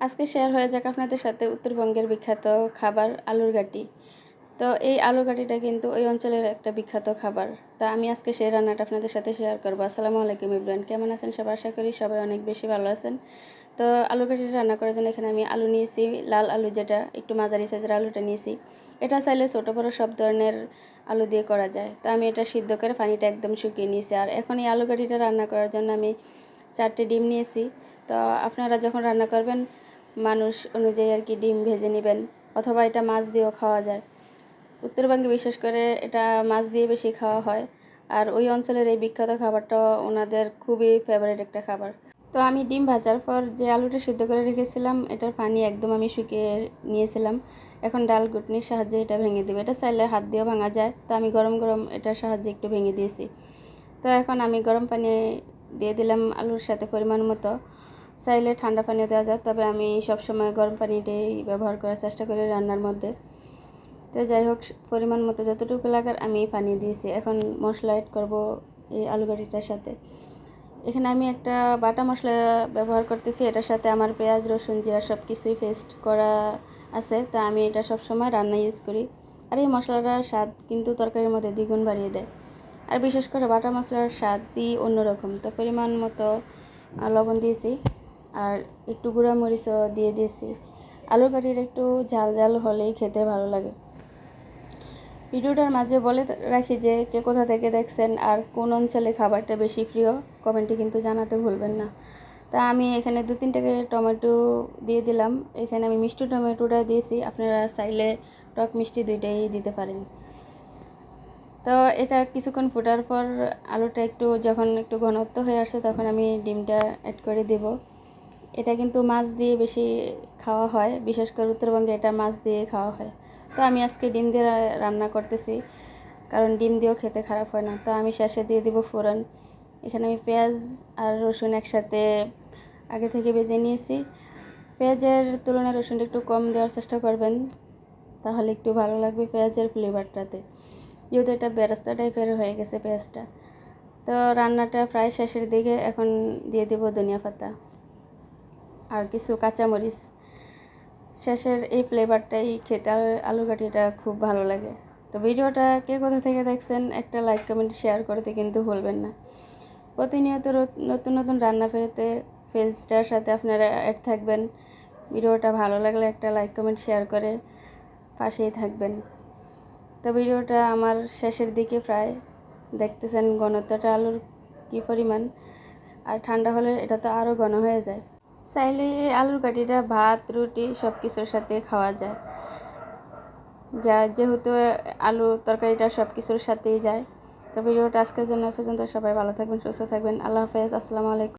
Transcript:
আজকে শেয়ার হয়ে যাক আপনাদের সাথে উত্তরবঙ্গের বিখ্যাত খাবার আলুর ঘাটি। তো এই আলুর ঘাটিটা কিন্তু ওই অঞ্চলের একটা বিখ্যাত খাবার। তা আমি আজকে সেই রান্নাটা আপনাদের সাথে শেয়ার করবো। আসসালামু আলাইকুম ইব্রাহিম, কেমন আছেন সবাই? আশা করি সবাই অনেক বেশি ভালো আছেন। তো আলুর ঘাটিটা রান্না করার জন্য এখানে আমি আলু নিয়েছি, লাল আলু যেটা একটু মাঝারি সাইজের আলুটা নিয়েছি। এটা চাইলে ছোটো বড়ো সব ধরনের আলু দিয়ে করা যায়। তো আমি এটা সিদ্ধ করে পানিটা একদম শুকিয়ে নিয়েছি। আর এখন এই আলু ঘাটিটা রান্না করার জন্য আমি 4টে ডিম নিয়েছি। তো আপনারা যখন রান্না করবেন মানুষ অনুযায়ী আর কি ডিম ভেজে নেবেন, অথবা এটা মাছ দিয়েও খাওয়া যায়। উত্তরবঙ্গে বিশেষ করে এটা মাছ দিয়ে বেশি খাওয়া হয়। আর ওই অঞ্চলের এই বিখ্যাত খাবারটা ওনাদের খুবই ফেভারিট একটা খাবার। তো আমি ডিম ভাজার পর যে আলুটা সিদ্ধ করে রেখেছিলাম এটার পানি একদম আমি শুকিয়ে নিয়েছিলাম। এখন ডাল ঘুটনির সাহায্যে এটা ভেঙে দেবে। এটা চাইলে হাত দিয়েও ভাঙা যায়, তো আমি গরম গরম এটার সাহায্যে একটু ভেঙে দিয়েছি। তো এখন আমি গরম পানি দিয়ে দিলাম আলুর সাথে পরিমাণ মতো। চাইলে ঠান্ডা পানিও দেওয়া যায়, তবে আমি সবসময় গরম পানিটাই ব্যবহার করার চেষ্টা করি রান্নার মধ্যে। তো যাই হোক, পরিমাণ মতো যতটুকু লাগার আমি পানি দিয়েছি। এখন মশলা অ্যাড করবো এই আলু ঘাটিটার সাথে। এখানে আমি একটা বাটা মশলা ব্যবহার করতেছি। এটার সাথে আমার পেঁয়াজ রসুন জিরা সব কিছুই পেস্ট করা আছে, তা আমি এটা সবসময় রান্না ইউজ করি। আর এই মশলাটার স্বাদ কিন্তু তরকারির মধ্যে দ্বিগুণ বাড়িয়ে দেয়। আর বিশেষ করে বাটা মশলার স্বাদই অন্যরকম। তো পরিমাণ মতো লবণ দিয়েছি, আর একটু গুঁড়া মরিচও দিয়ে দিয়েছি। আলু ঘাটির একটু ঝাল ঝাল হলেই খেতে ভালো লাগে। ভিডিওটার মাঝে বলে রাখি যে কে কোথা থেকে দেখছেন আর কোন অঞ্চলে খাবারটা বেশি প্রিয়, কমেন্টে কিন্তু জানাতে ভুলবেন না। তা আমি এখানে 2-3টে টমেটো দিয়ে দিলাম। এখানে আমি মিষ্টি টমেটোটা দিয়েছি, আপনারা চাইলে টক মিষ্টি দুইটাই দিতে পারেন। তো এটা কিছুক্ষণ ফোটার পর আলুটা যখন একটু ঘনত্ব হয়ে আসছে তখন আমি ডিমটা অ্যাড করে দেব। এটা কিন্তু মাছ দিয়ে বেশি খাওয়া হয়, বিশেষ করে উত্তরবঙ্গে এটা মাছ দিয়ে খাওয়া হয়। তো আমি আজকে ডিম দিয়ে রান্না করতেছি, কারণ ডিম দিয়েও খেতে খারাপ হয় না। তো আমি শেষে দিয়ে দিব ফোড়ন। এখানে আমি পেঁয়াজ আর রসুন একসাথে আগে থেকে ভেজে নিয়েছি। পেঁয়াজের তুলনায় রসুনটা একটু কম দেওয়ার চেষ্টা করবেন, তাহলে একটু ভালো লাগবে পেঁয়াজের ফ্লেভারটাতে, যেহেতু এটা বেরেস্তা টাইপের হয়ে গেছে পেঁয়াজটা। তো রান্নাটা প্রায় শেষের দিকে, এখন দিয়ে দেব ধনিয়া পাতা আর কিছু কাঁচামরিচ। শেষের এই ফ্লেভারটাই খেতে আলু ঘাটিটা খুব ভালো লাগে। তো ভিডিওটা কে কোথা থেকে দেখছেন একটা লাইক কমেন্ট শেয়ার করতে কিন্তু ভুলবেন না। প্রতিনিয়ত নতুন নতুন রান্না পেজটার সাথে আপনারা অ্যাড থাকবেন। ভিডিওটা ভালো লাগলে একটা লাইক কমেন্ট শেয়ার করে পাশেই থাকবেন। তো ভিডিওটা আমার শেষের দিকে প্রায়, দেখতেছেন ঘনত্বটা আলুর কী পরিমাণ। আর ঠান্ডা হলে এটা তো আরও ঘন হয়ে যায়। চাইলে এই আলুর ঘাটিটা ভাত রুটি সব কিছুর সাথে খাওয়া যায়, যেহেতু আলু তরকারিটা সব কিছুর সাথেই যায়। তো ভিডিওটা আজকের জন্য পর্যন্ত, সবাই ভালো থাকবেন, সুস্থ থাকবেন। আল্লাহ হাফেজ, আসসালামু আলাইকুম।